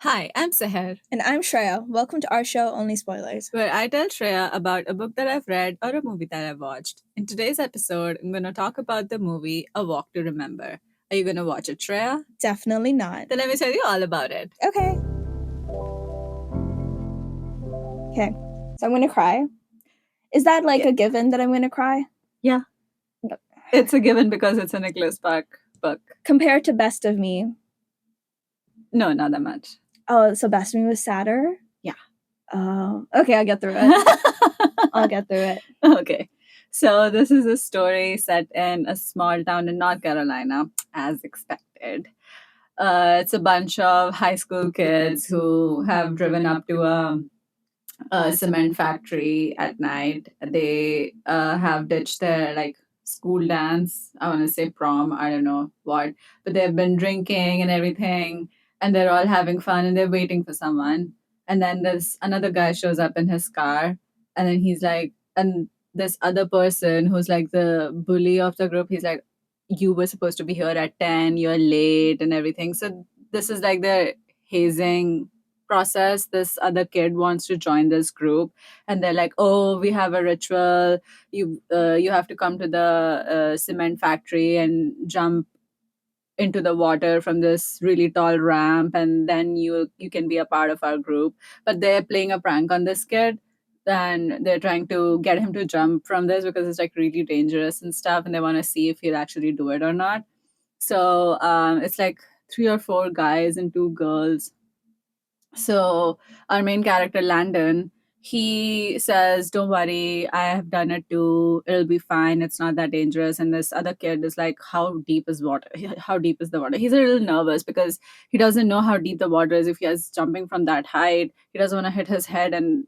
Hi, I'm Sahar, And I'm Shreya. Welcome to our show, Only Spoilers. where I tell Shreya about a book that I've read or a movie that I've watched. In today's episode, I'm going to talk about the movie A Walk to Remember. Are you going to watch it, Shreya? Definitely not. Then let me tell you all about it. Okay. Okay. So I'm going to cry. Is that like Yeah. a given that I'm going to cry? Yeah, it's a given because it's a Nicholas Spark book. Compared to Best of Me. No, not that much. Oh, so Best of Me was sadder? Yeah. Oh, okay, I'll get through it. I'll get through it. Okay. So, this is a story set in a small town in North Carolina, as expected. It's a bunch of high school kids who have driven up to a cement factory at night. They have ditched their school dance. I want to say prom. I don't know what, but they've been drinking and everything, and they're all having fun and they're waiting for someone. And then there's another guy shows up in his car, and then he's like, and this other person who's like the bully of the group, he's like, "You were supposed to be here at 10. You're late and everything." So this is like the hazing process. This other kid wants to join this group, and they're like, "Oh, we have a ritual. You have to come to the cement factory and jump into the water from this really tall ramp, and then you can be a part of our group." But they're playing a prank on this kid, and they're trying to get him to jump from this because it's like really dangerous and stuff, and they want to see if he'll actually do it or not. So it's like three or four guys and two girls. So our main character Landon, he says, "Don't worry, I have done it too. It'll be fine. It's not that dangerous." And this other kid is like, "How deep is water? How deep is the water?" He's a little nervous because he doesn't know how deep the water is. If he is jumping from that height, he doesn't want to hit his head and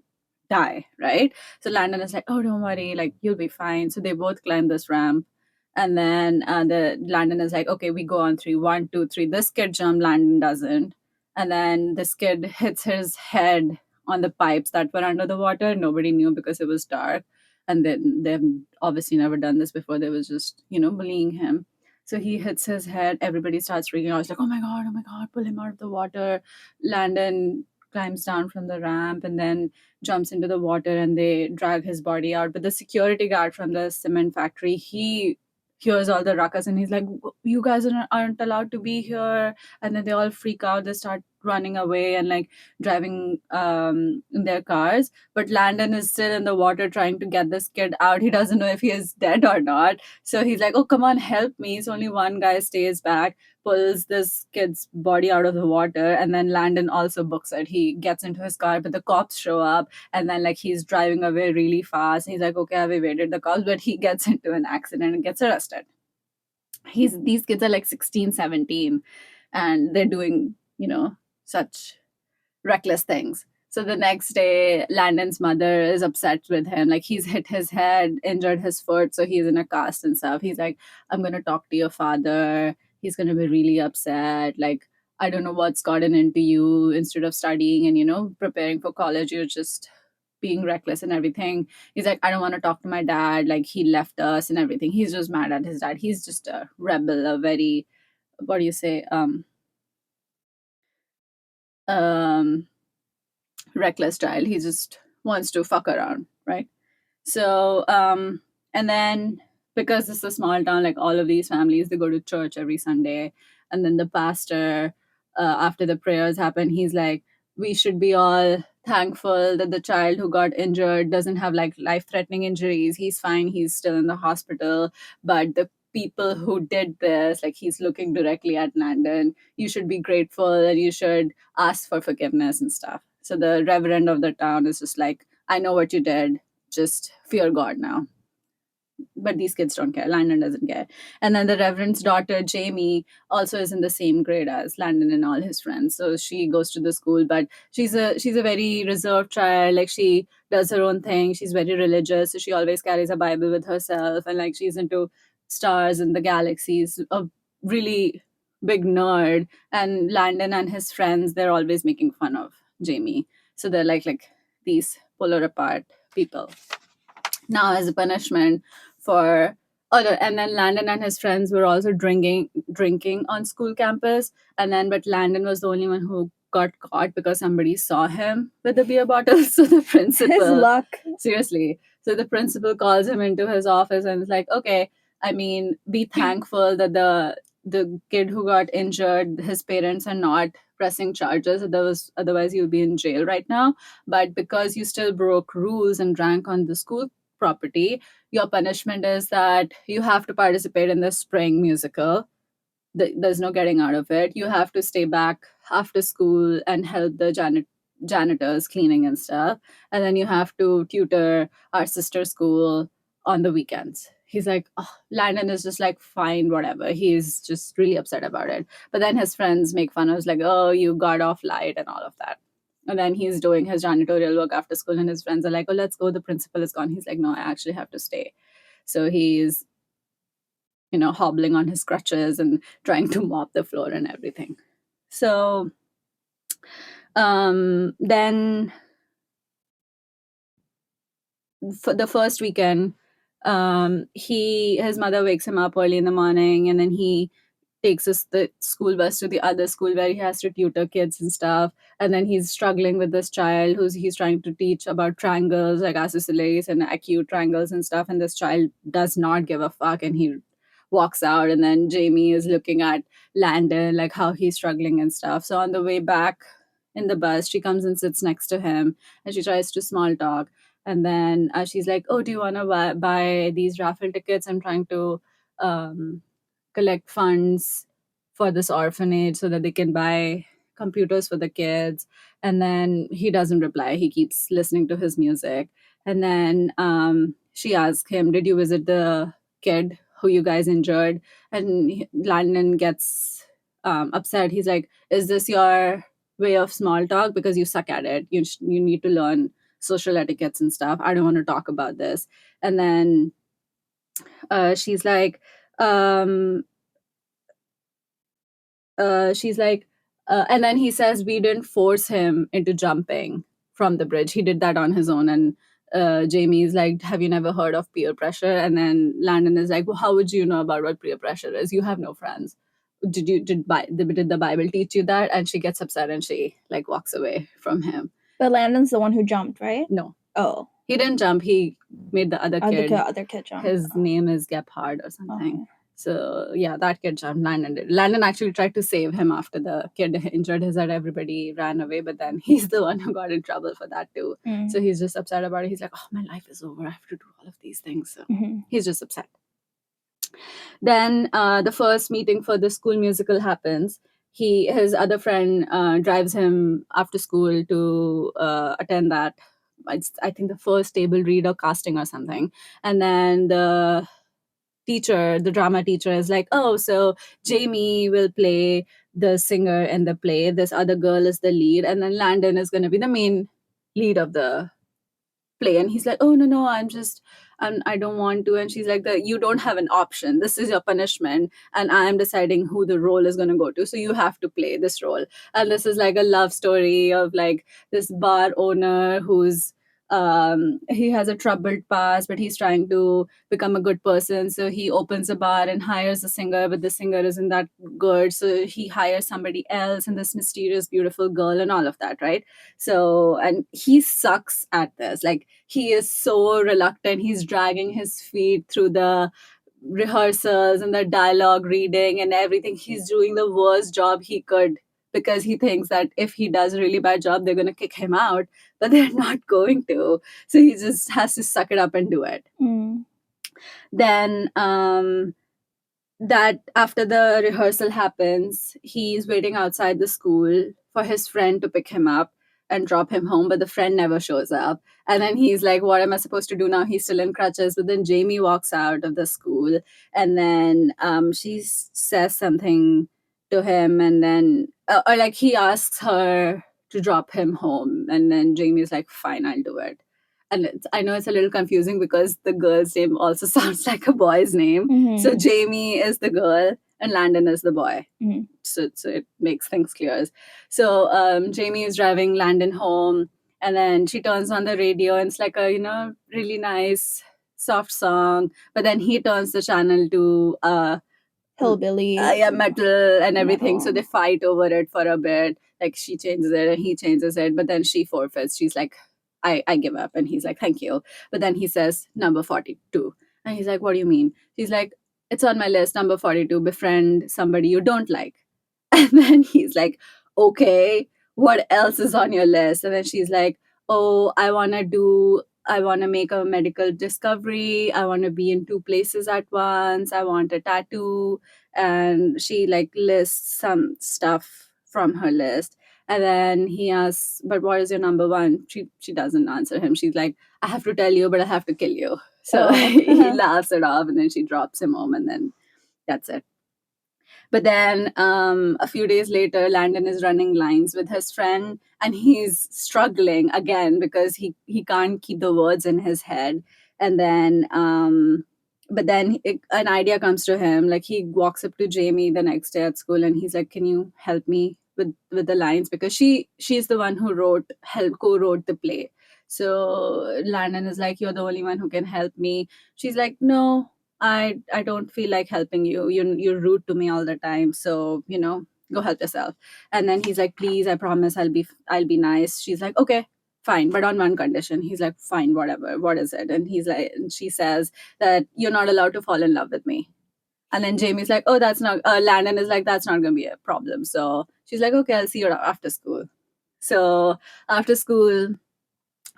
die, right? So Landon is like, "Oh, don't worry, like you'll be fine." So they both climb this ramp. And then the Landon is like, "Okay, we go on three. 1, 2, 3." This kid jump, Landon doesn't, and then this kid hits his head on the pipes that were under the water. Nobody knew because it was dark, and then they've obviously never done this before. They was just bullying him. So he hits his head. Everybody starts freaking out. It's like, oh my god, pull him out of the water." Landon climbs down from the ramp and then jumps into the water, and they drag his body out. But the security guard from the cement factory, he hears all the ruckus, and he's like, "You guys aren't allowed to be here." And then they all freak out. They start running away and like driving in their cars, but Landon is still in the water trying to get this kid out. He doesn't know if he is dead or not, so he's like, "Oh, come on, help me." So only one guy stays back, pulls this kid's body out of the water, and then Landon also books it. He gets into his car, but the cops show up, and then like he's driving away really fast, and he's like, "Okay, I've evaded the cops," but he gets into an accident and gets arrested. These kids are like 16, 17, and they're doing such reckless things. So the next day, Landon's mother is upset with him. Like he's hit his head, injured his foot, so he's in a cast and stuff. He's like, "I'm gonna talk to your father. He's gonna be really upset. Like, I don't know what's gotten into you. Instead of studying and preparing for college, you're just being reckless and everything." He's like, "I don't want to talk to my dad. Like he left us and everything." He's just mad at his dad. He's just a rebel, a very, what do you say, um reckless child. He just wants to fuck around, right? So and then, because this is a small town, like all of these families, they go to church every Sunday. And then the pastor, after the prayers happen, he's like, "We should be all thankful that the child who got injured doesn't have like life threatening injuries. He's fine, he's still in the hospital. But the people who did this," like he's looking directly at Landon, "you should be grateful and you should ask for forgiveness and stuff." So the reverend of the town is just like, "I know what you did, just fear God now." But these kids don't care. Landon doesn't care. And then the reverend's daughter, Jamie, also is in the same grade as Landon and all his friends. So she goes to the school, but she's a very reserved child. Like she does her own thing. She's very religious. So she always carries a Bible with herself, and like she's into stars and the galaxies. A really big nerd. And Landon and his friends, they're always making fun of Jamie. So they're like these polar apart people. Now, as a punishment for, and then Landon and his friends were also drinking on school campus. And then but Landon was the only one who got caught because somebody saw him with the beer bottle. So the principal, His luck. seriously, so the principal calls him into his office and is like, okay, I mean, be thankful that the kid who got injured, his parents are not pressing charges. Otherwise you'll be in jail right now. But because you still broke rules and drank on the school property, your punishment is that you have to participate in the spring musical. There's no getting out of it. You have to stay back after school and help the janitors cleaning and stuff. And then you have to tutor our sister school on the weekends. He's like, oh, Landon is just like, fine, whatever. He's just really upset about it. But then his friends make fun of us, like, oh, you got off light and all of that. And then he's doing his janitorial work after school, and his friends are like, oh, let's go. The principal is gone. He's like, no, I actually have to stay. So he's, hobbling on his crutches and trying to mop the floor and everything. So then for the first weekend, his mother wakes him up early in the morning, and then he takes the school bus to the other school where he has to tutor kids and stuff. And then he's struggling with this child he's trying to teach about triangles, like isosceles and acute triangles and stuff. And this child does not give a fuck, and he walks out. And then Jamie is looking at Landon, like how he's struggling and stuff. So on the way back in the bus, she comes and sits next to him, and she tries to small talk. And then she's like, oh, do you want to buy these raffle tickets? I'm trying to collect funds for this orphanage so that they can buy computers for the kids. And then he doesn't reply. He keeps listening to his music. And then she asks him, did you visit the kid who you guys injured? And Landon gets upset. He's like, is this your way of small talk? Because you suck at it. You need to learn social etiquettes and stuff. I don't want to talk about this. And then she's like, um, and then he says, we didn't force him into jumping from the bridge. He did that on his own. And Jamie's like, have you never heard of peer pressure? And then Landon is like, well, how would you know about what peer pressure is? You have no friends. Did the Bible teach you that? And she gets upset and she like walks away from him. But Landon's the one who jumped, right? No. Oh. He didn't jump. He made the other kid. The other kid jump. His name is Gephardt or something. Okay. So yeah, that kid jumped. Landon actually tried to save him after the kid injured his head. Everybody ran away, but then he's the one who got in trouble for that too. So he's just upset about it. He's like, oh, my life is over. I have to do all of these things. So he's just upset. Then the first meeting for the school musical happens. His other friend drives him after school to attend that. It's, I think, the first table read or casting or something. And then the drama teacher is like, oh, so Jamie will play the singer in the play. This other girl is the lead. And then Landon is going to be the main lead of the play. And he's like, oh, no, I don't want to. And she's like, you don't have an option. This is your punishment. And I am deciding who the role is going to go to. So you have to play this role. And this is like a love story of like this bar owner who's he has a troubled past, but he's trying to become a good person. So he opens a bar and hires a singer, but the singer isn't that good. So he hires somebody else and this mysterious, beautiful girl and all of that, right? So, and he sucks at this. Like, he is so reluctant. He's dragging his feet through the rehearsals and the dialogue reading and everything. He's doing the worst job he could because he thinks that if he does a really bad job, they're going to kick him out, but they're not going to. So he just has to suck it up and do it. Then that after the rehearsal happens, he's waiting outside the school for his friend to pick him up and drop him home, but the friend never shows up. And then he's like, what am I supposed to do now? He's still in crutches. But then Jamie walks out of the school, and then she says something to him, and then or like he asks her to drop him home, and then Jamie's like, fine, I'll do it. And I know it's a little confusing because the girl's name also sounds like a boy's name. So Jamie is the girl and Landon is the boy. So it makes things clear. So Jamie is driving Landon home, and then she turns on the radio, and it's like a really nice soft song. But then he turns the channel to hillbilly, metal and everything. Metal. So they fight over it for a bit. Like she changes it and he changes it, but then she forfeits. She's like, I give up. And he's like, thank you. But then he says number 42. And he's like, what do you mean? She's like, it's on my list, number 42, befriend somebody you don't like. And then he's like, okay, what else is on your list? And then she's like, oh, I want to make a medical discovery. I want to be in two places at once. I want a tattoo. And she like lists some stuff from her list. And then he asks, but what is your number one? She doesn't answer him. She's like, I have to tell you, but I have to kill you. So Oh. he laughs it off and then she drops him home and then that's it. But then a few days later, Landon is running lines with his friend and he's struggling again because he can't keep the words in his head. And then, but then an idea comes to him. Like he walks up to Jamie the next day at school and he's like, "Can you help me with the lines?" Because she's the one who co-wrote the play. So Landon is like, "You're the only one who can help me." She's like, "No, I don't feel like helping you. You're rude to me all the time. So, go help yourself." And then he's like, "Please, I promise I'll be nice." She's like, "Okay, fine, but on one condition." He's like, "Fine, whatever. What is it?" And she says that you're not allowed to fall in love with me. And then Jamie's like, "Oh, that's not Landon is like, that's not gonna be a problem." So she's like, "Okay, I'll see you after school." So after school,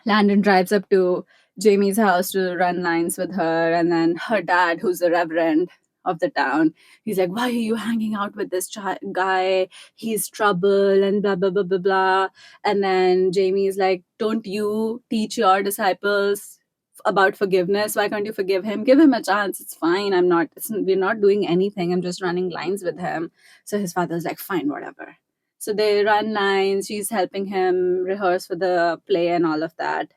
Landon drives up to Jamie's house to run lines with her, and then her dad, who's the reverend of the town, he's like, "Why are you hanging out with this guy? He's trouble," and blah blah blah blah blah. And then Jamie's like, "Don't you teach your disciples about forgiveness? Why can't you forgive him? Give him a chance. It's fine. We're not doing anything. I'm just running lines with him." So his father's like, "Fine, whatever." So they run lines. She's helping him rehearse for the play and all of that.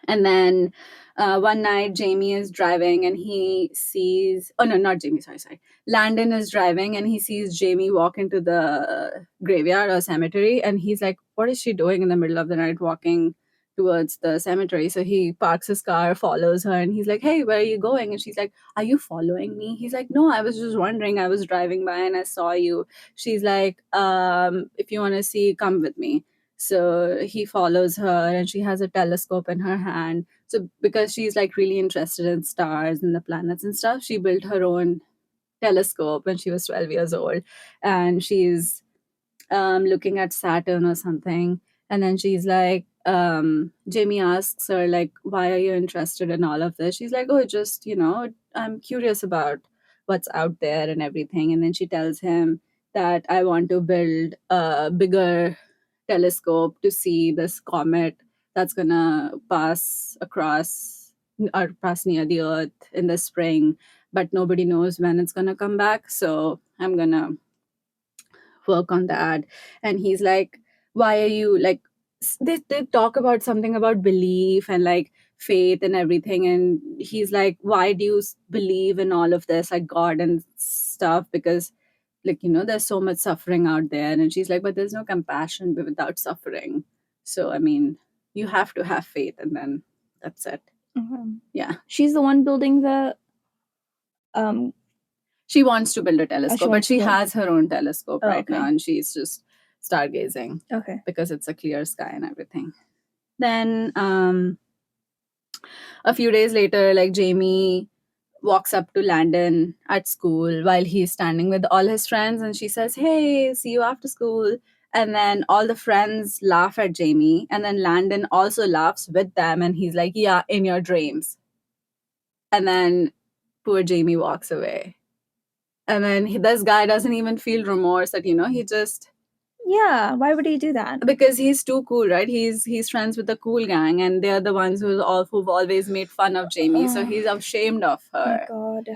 And then one night, Jamie is driving and he sees, oh no, not Jamie, sorry. Landon is driving and he sees Jamie walk into the graveyard or cemetery. And he's like, what is she doing in the middle of the night walking towards the cemetery? So he parks his car, follows her, and he's like, "Hey, where are you going?" And she's like, "Are you following me?" He's like, "No, I was just wondering. I was driving by and I saw you." She's like, "If you want to see, come with me." So he follows her and she has a telescope in her hand. So because she's like really interested in stars and the planets and stuff, she built her own telescope when she was 12 years old. And she's looking at Saturn or something. And then she's like, Jamie asks her, like, "Why are you interested in all of this?" She's like, "Oh, just, I'm curious about what's out there and everything." And then she tells him that I want to build a bigger telescope to see this comet that's gonna pass across or pass near the Earth in the spring, but nobody knows when it's gonna come back. So I'm gonna work on that. And he's like, "Why are you like?" They talk about something about belief and like faith and everything, and he's like, "Why do you believe in all of this, like God and stuff?" Because like there's so much suffering out there. And she's like, "But there's no compassion without suffering. So I mean, you have to have faith." And then that's it. Yeah, She's the one building the she wants to build a telescope, but wants to she build- has her own telescope Oh, right okay. now, and she's just stargazing Okay. because it's a clear sky and everything. Then a few days later, like Jamie walks up to Landon at school while he's standing with all his friends, and she says, "Hey, see you after school." And then all the friends laugh at Jamie, and then Landon also laughs with them, and he's like, "Yeah, in your dreams." And then poor Jamie walks away. And then this guy doesn't even feel remorse that he just, Yeah, why would he do that? because he's too cool, right? He's friends with the cool gang, and they're the ones who've always made fun of Jamie, so he's ashamed of Oh her. my god.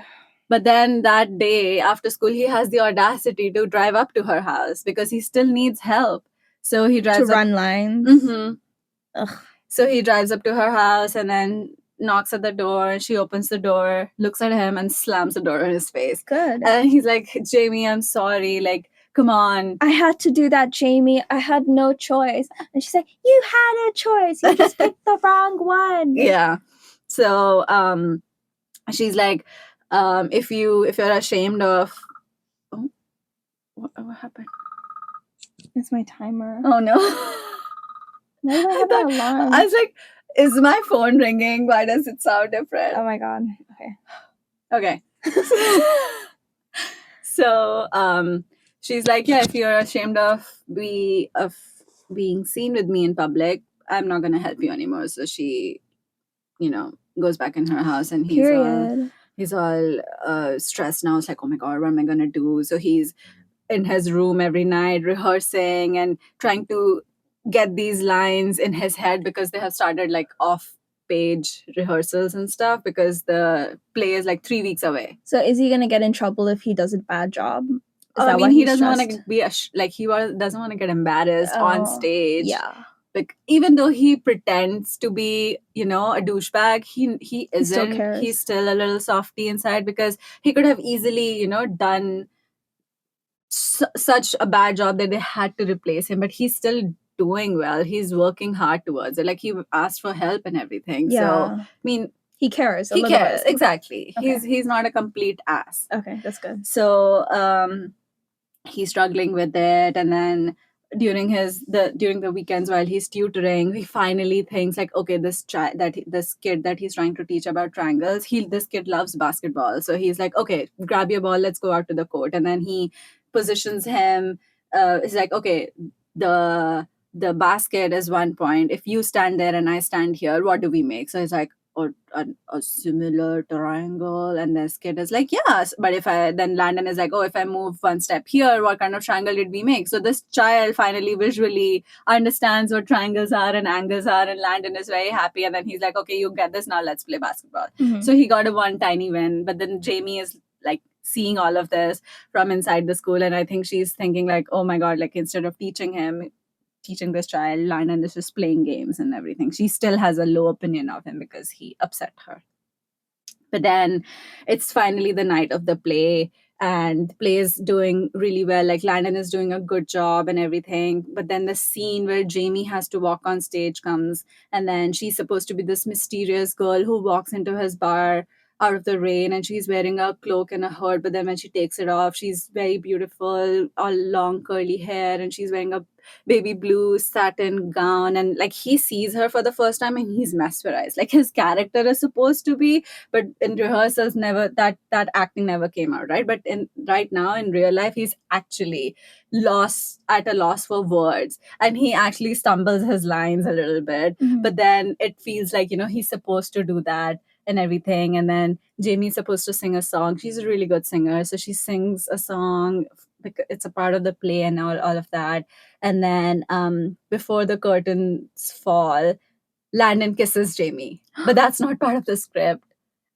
But then that day after school, he has the audacity to drive up to her house because he still needs help. So he drives To up. run lines. Mhm. Ugh. So he drives up to her house and then knocks at the door. She opens the door, looks at him, and slams the door in his face. Good. And he's like, "Jamie, I'm sorry. Like, come on." I had to do that, Jamie. I had no choice. And she's like, "You had a choice. You just picked the wrong one." Yeah. So she's like, if you're ashamed of, oh, what happened? It's my timer. Oh no. Why do I have an alarm? I was like, is my phone ringing? Why does it sound different? Oh my god. Okay. So she's like, yeah, if you're ashamed of being seen with me in public, I'm not gonna help you anymore. So she, goes back in her house, and he's all stressed now. It's like, oh my god, what am I gonna do? So he's in his room every night rehearsing and trying to get these lines in his head, because they have started like off page rehearsals and stuff, because the play is like 3 weeks away. So is he gonna get in trouble if he does a bad job? I mean, he doesn't want to be doesn't want to get embarrassed on stage. Yeah. Like, even though he pretends to be, a douchebag, he isn't. still cares. He's still a little softy inside, because he could have easily, done such a bad job that they had to replace him, but he's still doing well. He's working hard towards it. Like, he asked for help and everything. Yeah. So, I mean, he cares. He cares, exactly. Okay. He's not a complete ass. Okay, that's good. So, he's struggling with it, and then during the weekends while he's tutoring, he finally thinks like, okay, this kid that he's trying to teach about triangles, this kid loves basketball, so he's like, okay, grab your ball, let's go out to the court. And then he positions him. It's like, okay, the basket is 1 point. If you stand there and I stand here, what do we make? So it's like, a similar triangle. And this kid is like, yes, but then Landon is like, oh, if I move one step here, what kind of triangle did we make? So this child finally visually understands what triangles are and angles are, and Landon is very happy. And then he's like, okay, you get this, now let's play basketball. Mhm. So he got a one tiny win, but then Jamie is like seeing all of this from inside the school, and I think she's thinking like, oh my god, like, instead of teaching this child, Landon is just playing games and everything. She still has a low opinion of him because he upset her. But then it's finally the night of the play, and play is doing really well. Like, Landon is doing a good job and everything. But then the scene where Jamie has to walk on stage comes, and then she's supposed to be this mysterious girl who walks into his bar out of the rain, and she's wearing a cloak and a hood. But then when she takes it off, she's very beautiful, all long curly hair, and she's wearing a baby blue satin gown. And like, he sees her for the first time and he's mesmerized, like his character is supposed to be, but in rehearsals never, that acting never came out, right? But right now in real life, he's actually at a loss for words, and he actually stumbles his lines a little bit. Mhm. But then it feels like, he's supposed to do that and everything. And then Jamie's supposed to sing a song. She's a really good singer, so she sings a song because it's a part of the play and all of that. And then before the curtains fall, Landon kisses Jamie, but that's not part of the script.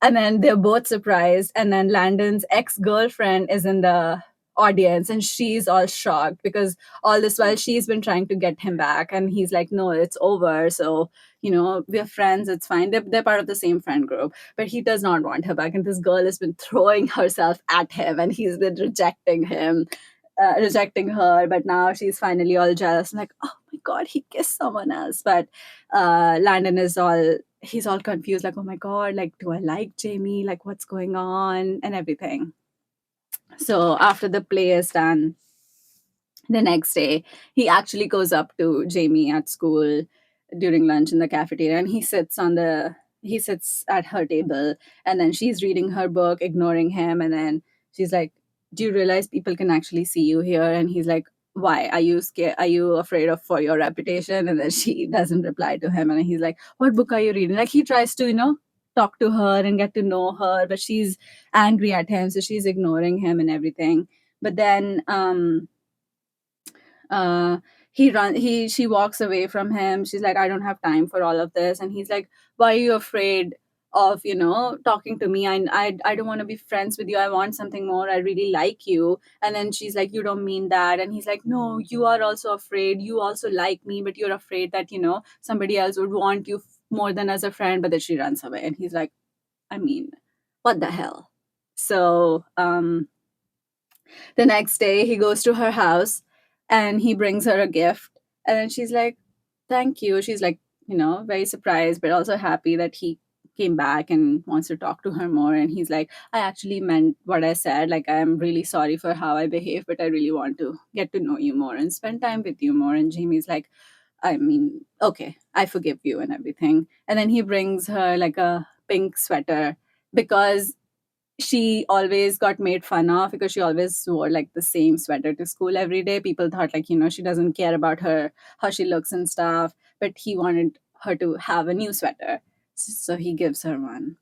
And then they're both surprised, and then Landon's ex-girlfriend is in the audience, and she's all shocked, because all this while she's been trying to get him back, and he's like, no, it's over. So, we're friends, it's fine. They're part of the same friend group, but he does not want her back. And this girl has been throwing herself at him, and he's been rejecting her. But now she's finally all jealous, like, oh my god, he kissed someone else. But Landon he's all confused, like, oh my god, like, do I like Jamie, like, what's going on and everything. So after the play is done, the next day he actually goes up to Jamie at school during lunch in the cafeteria, and he sits at her table, and then she's reading her book, ignoring him. And then she's like, do you realize people can actually see you here? And he's like, why, are you scared, are you afraid of for your reputation? And then she doesn't reply to him, and he's like, what book are you reading? Like, he tries to talk to her and get to know her, but she's angry at him, so she's ignoring him and everything. But then uh she walks away from him. She's like, I don't have time for all of this. And he's like, why are you afraid of talking to me? I don't want to be friends with you, I want something more, I really like you. And then she's like, you don't mean that. And he's like, no, you are also afraid, you also like me, but you're afraid that somebody else would want you more than as a friend. But then she runs away, and he's like, I mean, what the hell? So the next day he goes to her house, and he brings her a gift. And then she's like, thank you. She's like, very surprised, but also happy that he came back and wants to talk to her more. And he's like, I actually meant what I said. Like, I'm really sorry for how I behave, but I really want to get to know you more and spend time with you more. And Jamie's like, I mean, okay, I forgive you and everything. And then he brings her like a pink sweater because she always got made fun of because she always wore like the same sweater to school every day. People thought like, she doesn't care about her, how she looks and stuff. But he wanted her to have a new sweater. So he gives her one.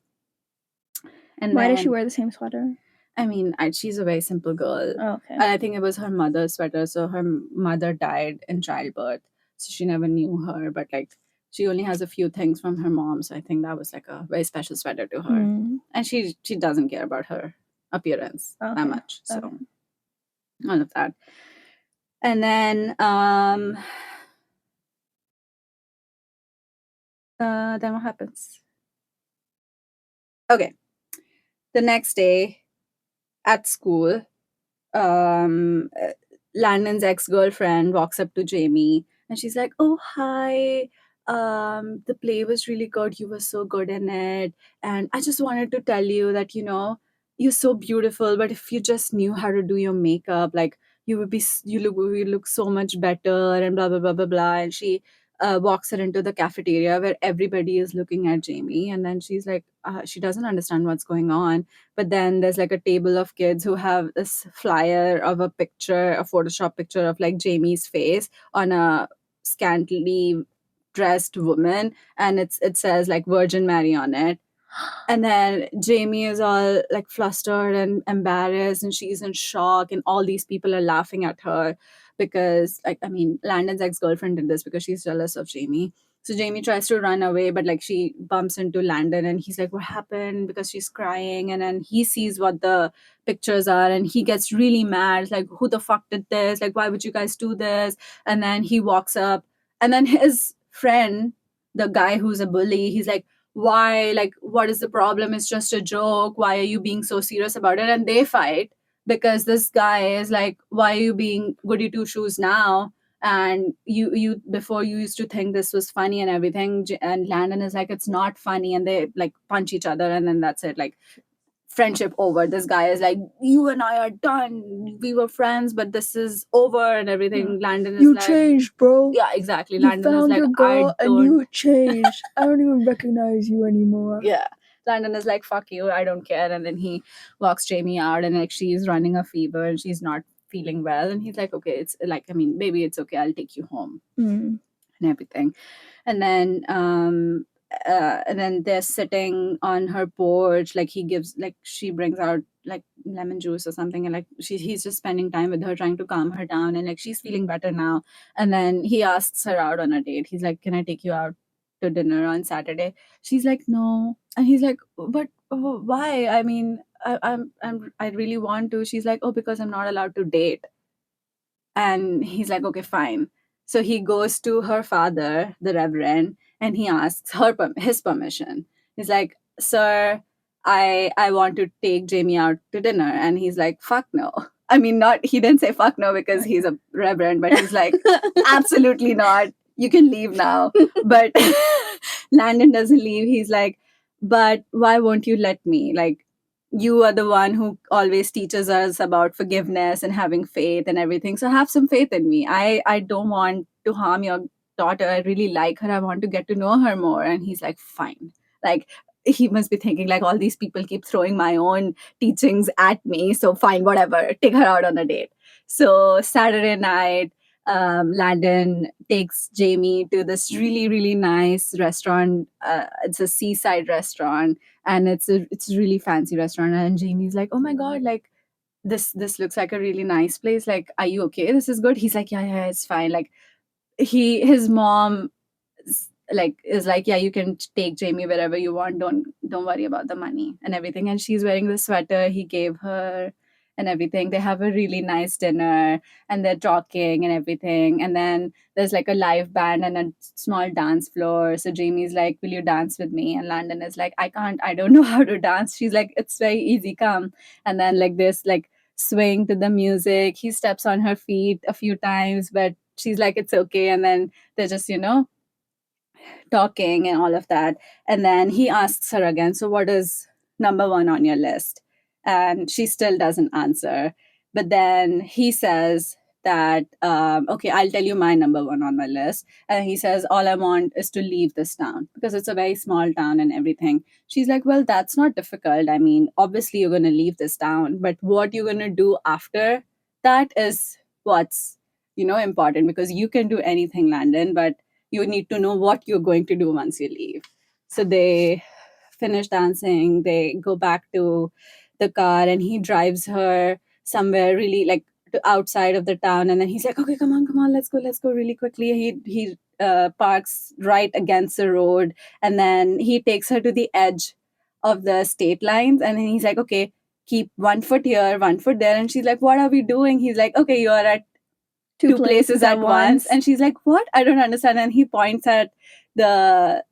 And Why then, does she wear the same sweater? I mean, she's a very simple girl. Oh, okay. And I think it was her mother's sweater. So her mother died in childbirth. So she never knew her. But like, she only has a few things from her mom. So I think that was like a very special sweater to her. Mm. And she doesn't care about her appearance that Okay. much. So Okay. all of that. And then then what happens? Okay. The next day at school, Landon's ex-girlfriend walks up to Jamie and she's like, "Oh, hi. The play was really good. You were so good in it. And I just wanted to tell you that, you're so beautiful, but if you just knew how to do your makeup, like you look so much better and blah blah blah blah blah." And she walks her into the cafeteria where everybody is looking at Jamie, and then she's like, she doesn't understand what's going on. But then there's like a table of kids who have this flyer of a picture, a Photoshop picture of like Jamie's face on a scantily dressed woman, and it says like Virgin Mary on it. And then Jamie is all like flustered and embarrassed, and she's in shock, and all these people are laughing at her because, like, I mean, Landon's ex girlfriend did this because she's jealous of Jamie. So Jamie tries to run away, but like she bumps into Landon, and he's like, "What happened?" Because she's crying, and then he sees what the pictures are, and he gets really mad. Like, who the fuck did this? Like, why would you guys do this? And then he walks up, and then his friend, the guy who's a bully, he's like, why, like, what is the problem? It's just a joke. Why are you being so serious about it? And they fight because this guy is like, why are you being goody two shoes now? And you before you used to think this was funny and everything. And Landon is like, it's not funny. And they like punch each other, and then that's it. Like, friendship over. This guy is like, you and I are done. We were friends, but this is over and everything. Landon is You like, changed, bro. yeah, exactly. You Landon is found like, your girl I and don't. you changed. I don't even recognize you anymore. Yeah. Landon is like, fuck you, I don't care. And then he walks Jamie out, and like she's running a fever and she's not feeling well. And he's like, okay, it's like, I mean, maybe it's okay. I'll take you home Mm. and everything. And then they're sitting on her porch. Like, she brings out like lemon juice or something, and like he's just spending time with her, trying to calm her down, and like she's feeling better now. And then he asks her out on a date. He's like, can I take you out to dinner on Saturday? She's like, no. And he's like, but why? I mean, I really want to. She's like, oh, because I'm not allowed to date. And he's like, okay, fine. So he goes to her father, the reverend, and he asks his permission. He's like, sir, I want to take Jamie out to dinner. And he's like, fuck no. I mean, not, he didn't say fuck no because he's a reverend, but he's like, absolutely not. You can leave now. But Landon doesn't leave. He's like, but why won't you let me? Like, you are the one who always teaches us about forgiveness and having faith and everything. So have some faith in me. I don't want to harm your daughter. I really like her. I want to get to know her more. And he's like, fine. Like, he must be thinking like, all these people keep throwing my own teachings at me. So fine, whatever. Take her out on a date. So Saturday night, Landon takes Jamie to this really, really nice restaurant. It's a seaside restaurant, and it's a really fancy restaurant. And Jamie's like, oh my god, like this looks like a really nice place. Like, are you okay? This is good. He's like, yeah, yeah, it's fine. Like, his mom is like, yeah, you can take Jamie wherever you want. Don't worry about the money and everything. And she's wearing the sweater he gave her and everything. They have a really nice dinner, and they're talking and everything. And then there's like a live band and a small dance floor. So Jamie's like, will you dance with me? And Landon is like, I can't, I don't know how to dance. She's like, it's very easy, come. And then like this, like, swing to the music. He steps on her feet a few times, but she's like, it's okay. And then they're just, talking and all of that. And then he asks her again, so what is number one on your list? And she still doesn't answer. But then he says that, okay, I'll tell you my number one on my list. And he says, all I want is to leave this town because it's a very small town and everything. She's like, well, that's not difficult. I mean, obviously you're going to leave this town, but what you're going to do after that is what's, important, because you can do anything, Landon, but you need to know what you're going to do once you leave. So they finish dancing, they go back to the car, and he drives her somewhere really like to outside of the town. And then he's like, okay, come on, let's go really quickly. He parks right against the road, and then he takes her to the edge of the state lines, and then he's like, okay, keep 1 foot here, 1 foot there. And she's like, what are we doing? He's like, okay, you are at two places at once. And she's like, what? I don't understand. And he points at the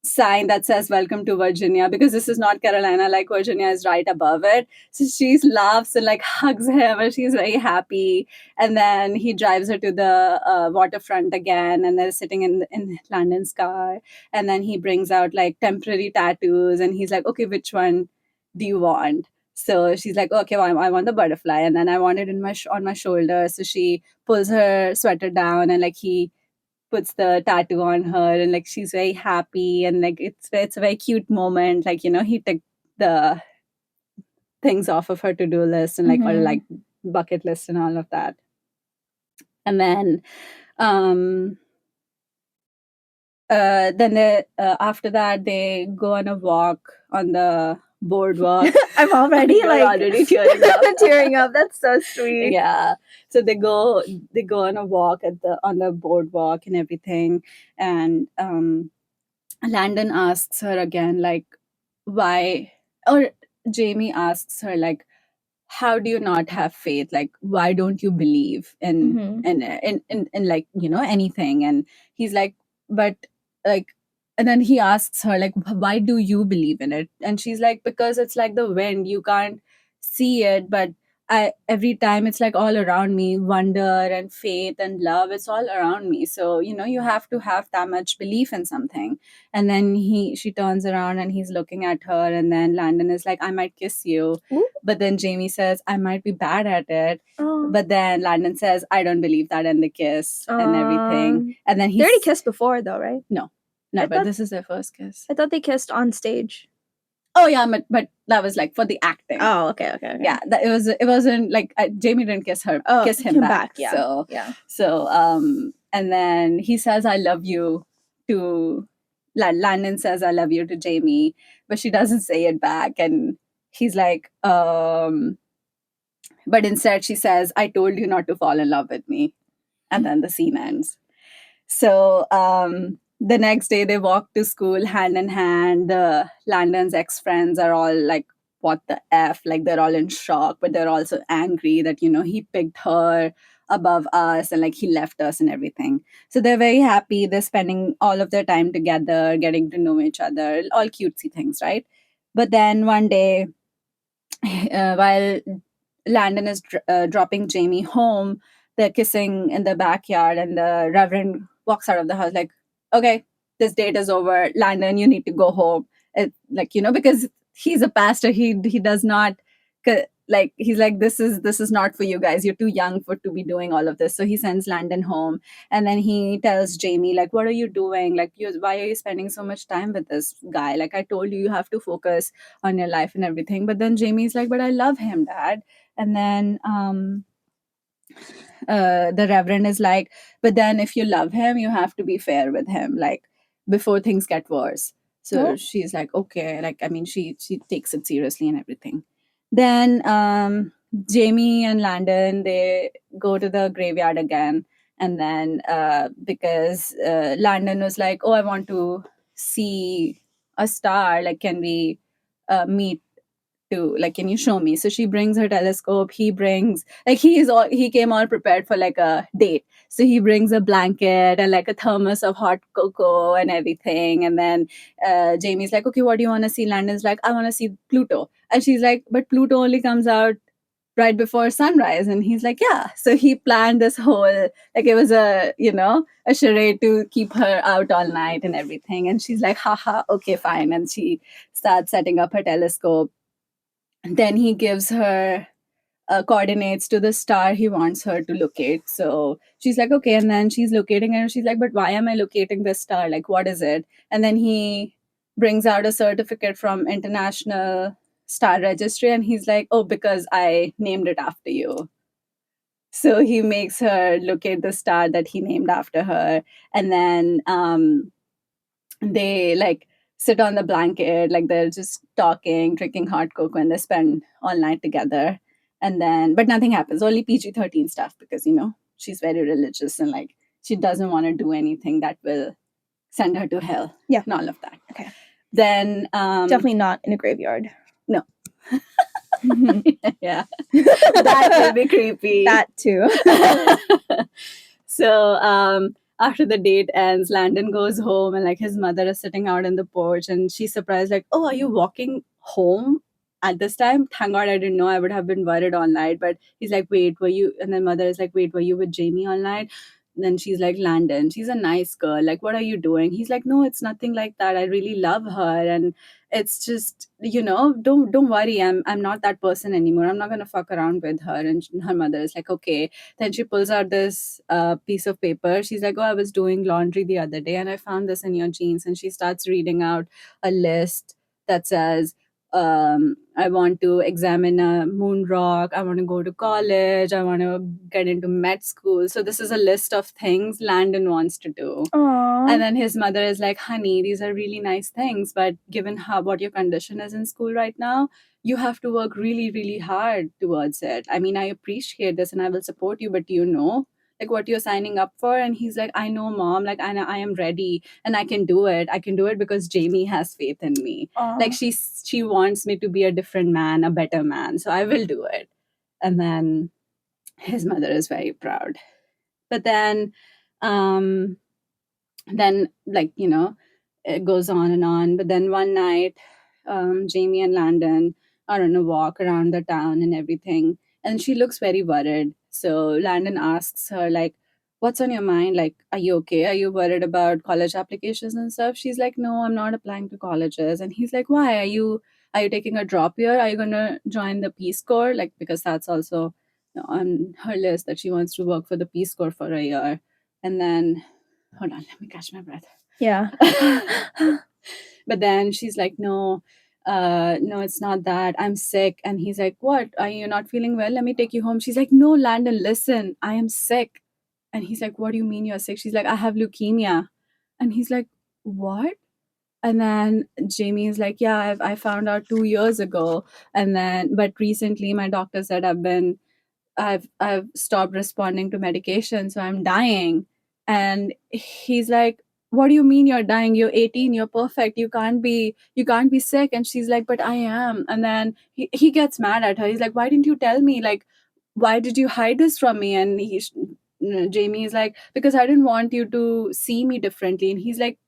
sign that says welcome to Virginia, because this is North Carolina, like Virginia is right above it. So she laughs and like hugs him, and she's very happy. And then he drives her to the waterfront again, and they're sitting in Landon's car. And then he brings out like temporary tattoos, and he's like, okay, which one do you want? So she's like, okay, well, I want the butterfly, and then I want it in on my shoulder. So she pulls her sweater down, and like he puts the tattoo on her, and like she's very happy, and like it's a very cute moment. Like, he took the things off of her to-do list and like or like bucket list and all of that. And then they after that they go on a walk on the boardwalk. I'm already You're like already tearing up. tearing up. That's so sweet. Yeah. So they go on a walk on the boardwalk and everything. And Landon asks her again, like, why, or Jamie asks her, like, how do you not have faith? Like, why don't you believe in like, anything? And he's like, but like, and then he asks her, like, why do you believe in it? And she's like, because it's like the wind, you can't see it, but every time it's like all around me, wonder and faith and love, it's all around me. So, you have to have that much belief in something. And then she turns around and he's looking at her, and then Landon is like, I might kiss you. Ooh. But then Jamie says, I might be bad at it. Oh. But then Landon says, I don't believe that, and the kiss and everything. And then they already kissed before, though, right? No, but this is their first kiss. I thought they kissed on stage. Oh yeah, but that was like for the acting. Oh, okay. Yeah, it wasn't like Jamie didn't kiss him back. Yeah. So and then he says, I love you to Landon says, I love you to Jamie, but she doesn't say it back. And he's like, but instead she says, I told you not to fall in love with me. And then the scene ends. So the next day they walk to school hand in hand. The Landon's ex-friends are all like, what the F? Like, they're all in shock, but they're also angry that, he picked her above us, and like he left us and everything. So they're very happy. They're spending all of their time together, getting to know each other, all cutesy things, right? But then one day, while Landon is dropping Jamie home, they're kissing in the backyard, and the Reverend walks out of the house like, okay, this date is over. Landon, you need to go home. Because he's a pastor, he does not like, he's like, this is not for you guys. You're too young to be doing all of this. So he sends Landon home, and then he tells Jamie, like, what are you doing? Like, why are you spending so much time with this guy? Like, I told you have to focus on your life and everything. But then Jamie's like, but I love him, Dad. And then the Reverend is like, but then if you love him, you have to be fair with him, like, before things get worse. So she's like, okay. Like, I mean, she takes it seriously and everything. Then Jamie and Landon, they go to the graveyard again. And then because Landon was like, oh, I want to see a star. Like, can we meet? To like, can you show me? So she brings her telescope. He brings, like, he came all prepared for like a date. So he brings a blanket and like a thermos of hot cocoa and everything. And then Jamie's like, okay, what do you want to see? Landon's like, I want to see Pluto. And she's like, but Pluto only comes out right before sunrise. And he's like, yeah. So he planned this whole, like, it was a, a charade to keep her out all night and everything. And she's like, haha, okay, fine. And she starts setting up her telescope. And then he gives her coordinates to the star he wants her to locate. So she's like, okay. And then she's locating it. And she's like, but why am I locating this star? Like, what is it? And then he brings out a certificate from International Star Registry. And he's like, oh, because I named it after you. So he makes her locate the star that he named after her. And then they like sit on the blanket, like they're just talking, drinking hot cocoa, and they spend all night together. And then, but nothing happens, only PG-13 stuff, because, she's very religious and like she doesn't want to do anything that will send her to hell. Yeah. And all of that. Okay. Then, Definitely not in a graveyard. No. Yeah. That would be creepy. That too. So, after the date ends, Landon goes home and like his mother is sitting out in the porch and she's surprised, like, oh, are you walking home at this time? Thank God I didn't know. I would have been worried all night. But he's like, wait, were you? And then mother is like, wait, were you with Jamie all night? Then she's like, Landon, she's a nice girl. Like, what are you doing? He's like, no, it's nothing like that. I really love her. And it's just, don't worry. I'm not that person anymore. I'm not gonna fuck around with her. And her mother is like, okay. Then she pulls out this piece of paper. She's like, oh, I was doing laundry the other day and I found this in your jeans. And she starts reading out a list that says, I want to examine a moon rock. I want to go to college. I want to get into med school. So this is a list of things Landon wants to do. Aww. And then his mother is like, honey, these are really nice things, but given what your condition is in school right now, you have to work really, really hard towards it. I mean, I appreciate this and I will support you, but do you know like what you're signing up for? And he's like, I know, mom, like I am ready and I can do it. I can do it because Jamie has faith in me. Aww. Like she wants me to be a different man, a better man. So I will do it. And then his mother is very proud. But then like it goes on and on. But then one night Jamie and Landon are on a walk around the town and everything, and she looks very worried. So Landon asks her, like, what's on your mind? Like, are you okay? Are you worried about college applications and stuff? She's like, no, I'm not applying to colleges. And he's like, why? Are you taking a drop year? Are you gonna join the Peace Corps? Like, because that's also on her list, that she wants to work for the Peace Corps for a year. And then hold on, let me catch my breath. Yeah. But then she's like, no, no, it's not that. I'm sick. And he's like, what? Are you not feeling well? Let me take you home. She's like, no, Landon, listen, I am sick. And he's like, what do you mean you're sick? She's like, I have leukemia. And he's like, what? And then Jamie is like, yeah, I found out 2 years ago. And then, but recently my doctor said I've stopped responding to medication, so I'm dying. And he's like, what do you mean you're dying? You're 18, you're perfect. You can't be sick. And she's like, but I am. And then he gets mad at her. He's like, why didn't you tell me? Like, why did you hide this from me? And Jamie is like, because I didn't want you to see me differently. And he's like,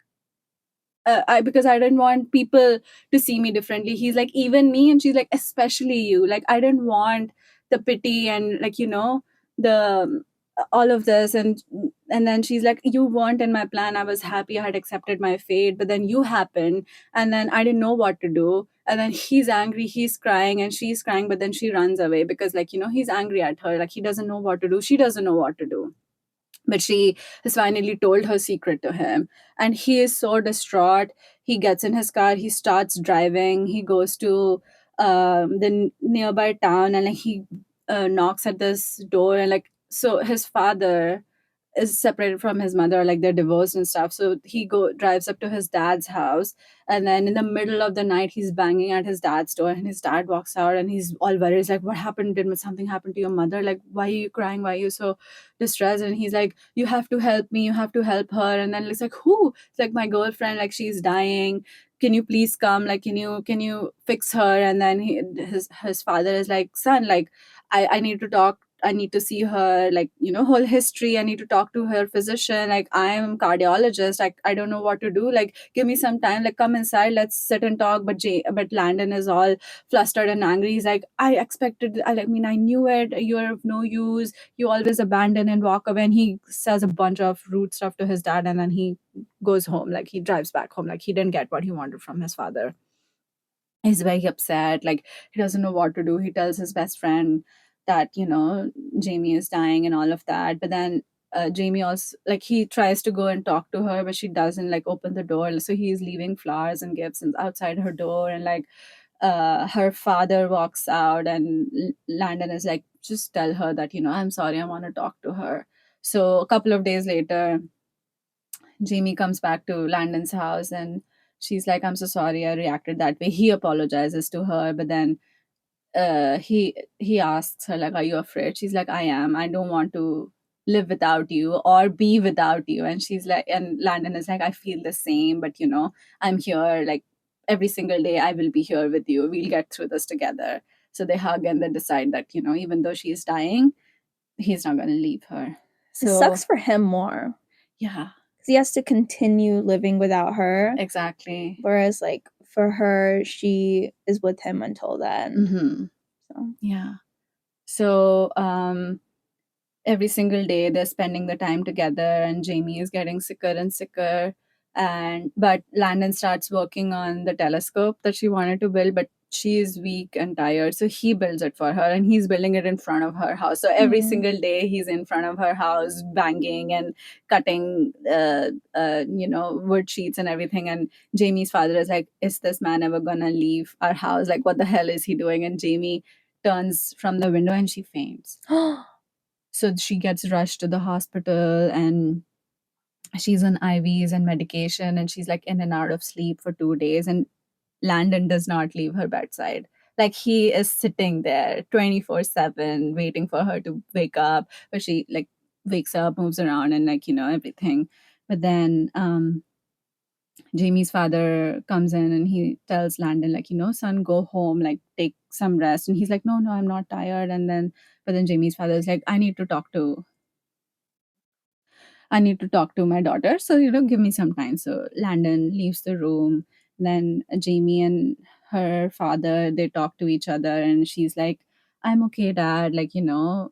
because I didn't want people to see me differently. He's like, even me. And she's like, especially you. Like, I didn't want the pity and like, the all of this. And then she's like, you weren't in my plan. I was happy I had accepted my fate, but then you happened and then I didn't know what to do. And then he's angry, he's crying and she's crying, but then she runs away because like, he's angry at her. Like, he doesn't know what to do. She doesn't know what to do. But she has finally told her secret to him. And he is so distraught. He gets in his car, he starts driving, he goes to the nearby town, and like he knocks at this door. And like, so his father is separated from his mother, like they're divorced and stuff. So he drives up to his dad's house, and then in the middle of the night he's banging at his dad's door, and his dad walks out and he's all worried. He's like, what happened? Did something happen to your mother? Like, why are you crying? Why are you so distressed? And he's like, you have to help me, you have to help her. And then it's like, who? It's like, my girlfriend, like she's dying, can you please come? Like, can you fix her? And then his father is like, son, like I need to talk I need to see her, like, whole history. I need to talk to her physician. Like, I am cardiologist. I don't know what to do. Like, give me some time. Like, come inside. Let's sit and talk. But Landon is all flustered and angry. He's like, I expected. I mean, I knew it. You're of no use. You always abandon and walk away. And he says a bunch of rude stuff to his dad, and then he goes home. Like, he drives back home. Like, he didn't get what he wanted from his father. He's very upset. Like, he doesn't know what to do. He tells his best friend that Jamie is dying and all of that. But then Jamie also, like, he tries to go and talk to her, but she doesn't, like, open the door. So he's leaving flowers and gifts outside her door. And like, her father walks out, and Landon is like, just tell her that I'm sorry, I want to talk to her. So a couple of days later, Jamie comes back to Landon's house, and she's like, I'm so sorry I reacted that way. He apologizes to her, but then he asks her, like, are you afraid? She's like, I am. I don't want to live without you or be without you. And she's like, and Landon is like, I feel the same, but I'm here, like, every single day I will be here with you. We'll get through this together. So they hug, and they decide that even though she's dying, he's not going to leave her. It sucks for him more. Yeah. He has to continue living without her. Exactly. Whereas, like, for her, she is with him until then. Mm-hmm. So yeah. So every single day they're spending the time together, and Jamie is getting sicker and sicker. But Landon starts working on the telescope that she wanted to build, but she is weak and tired, so he builds it for her, and he's building it in front of her house. So every single day he's in front of her house, banging and cutting wood sheets and everything. And Jamie's father is like, is this man ever gonna leave our house? Like, what the hell is he doing? And Jamie turns from the window and she faints. So she gets rushed to the hospital, and she's on IVs and medication, and she's like in and out of sleep for 2 days. And Landon does not leave her bedside. Like, he is sitting there 24/7 waiting for her to wake up. But she, like, wakes up, moves around, and, like, everything. But then Jamie's father comes in, and he tells Landon, like, son, go home, like, take some rest. And he's like, no, I'm not tired. But then Jamie's father is like, I need to talk to my daughter. So, give me some time. So Landon leaves the room. Then Jamie and her father, they talk to each other, and she's like, I'm okay, dad. Like, and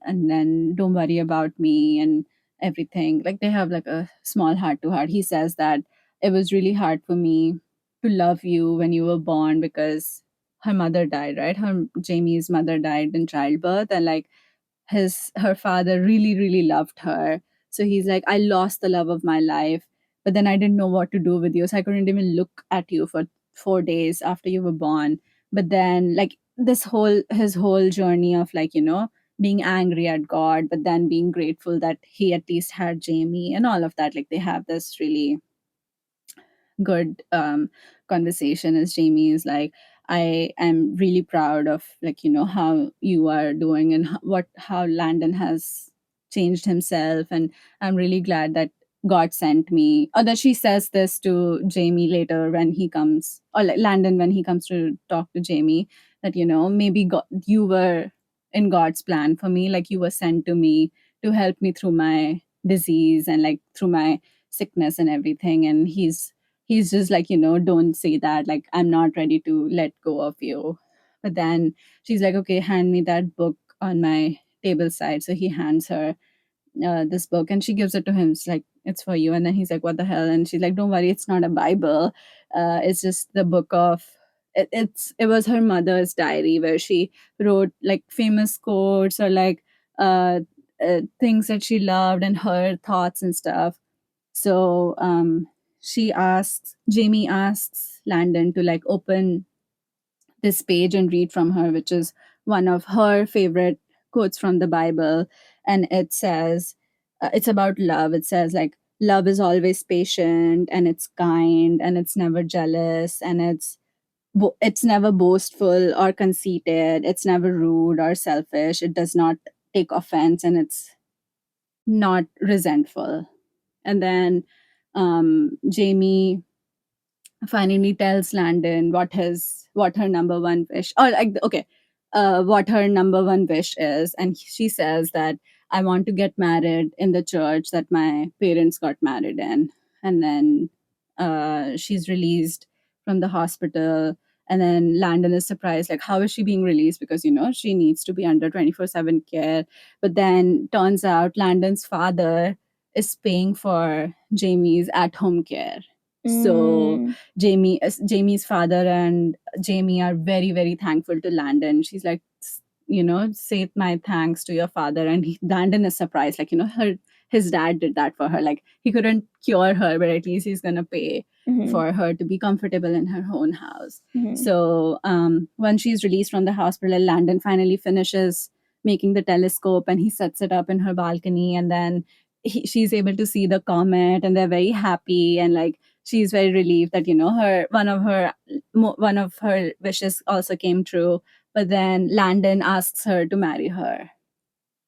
then don't worry about me and everything. Like, they have like a small heart to heart. He says that it was really hard for me to love you when you were born, because her mother died, right? Jamie's mother died in childbirth. And like, her father really, really loved her. So he's like, I lost the love of my life, but then I didn't know what to do with you. So I couldn't even look at you for 4 days after you were born. But then, like, his whole journey of, like, being angry at God, but then being grateful that he at least had Jamie and all of that. Like, they have this really good conversation, as Jamie is like, I am really proud of, like, how you are doing, and how Landon has changed himself, and I'm really glad that God sent me. Or that she says this to Jamie later when he comes, or like Landon when he comes to talk to Jamie, that maybe you were in God's plan for me. Like, you were sent to me to help me through my disease and, like, through my sickness and everything. And he's just like, don't say that, like, I'm not ready to let go of you. But then she's like, okay, hand me that book on my table side. So he hands her this book, and she gives it to him. It's like, it's for you. And then he's like, what the hell? And she's like, don't worry, it's not a Bible. It's just the book of it was her mother's diary, where she wrote, like, famous quotes, or like things that she loved, and her thoughts and stuff. So Jamie asks Landon to, like, open this page and read from her, which is one of her favorite quotes from the Bible. And it says, it's about love. It says, like, love is always patient, and it's kind, and it's never jealous, and it's never boastful or conceited. It's never rude or selfish. It does not take offense, and it's not resentful. And then Jamie finally tells Landon what her number one wish. Or, like, okay, what her number one wish is, and she says that I want to get married in the church that my parents got married in. And then she's released from the hospital, and then Landon is surprised, like, how is she being released? Because, she needs to be under 24/7 care. But then turns out Landon's father is paying for Jamie's at-home care. So Jamie's father and Jamie are very, very thankful to Landon. She's like, say my thanks to your father. And Landon is surprised, like, his dad did that for her. Like, he couldn't cure her, but at least he's gonna pay for her to be comfortable in her own house. So when she's released from the hospital, Landon finally finishes making the telescope, and he sets it up in her balcony, and then she's able to see the comet, and they're very happy, and like she's very relieved that her one of her wishes also came true. But then Landon asks her to marry her.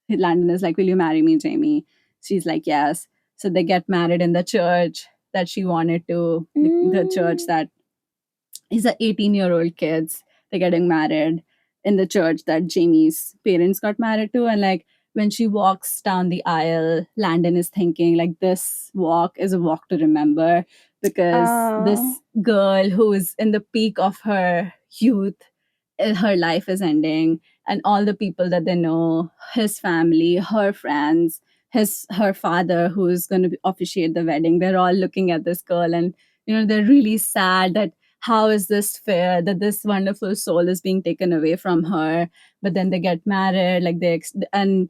Landon is like, will you marry me, Jamie? She's like, yes. So they get married in the church that she wanted to, the church that is a 18-year-old kids. They're getting married in the church that Jamie's parents got married to. And like when she walks down the aisle, Landon is thinking like this walk is a walk to remember, because this girl who is in the peak of her youth, her life is ending, and all the people that they know, his family, her friends, her father who's going to officiate the wedding, they're all looking at this girl, and they're really sad that how is this fair that this wonderful soul is being taken away from her. But then they get married, like and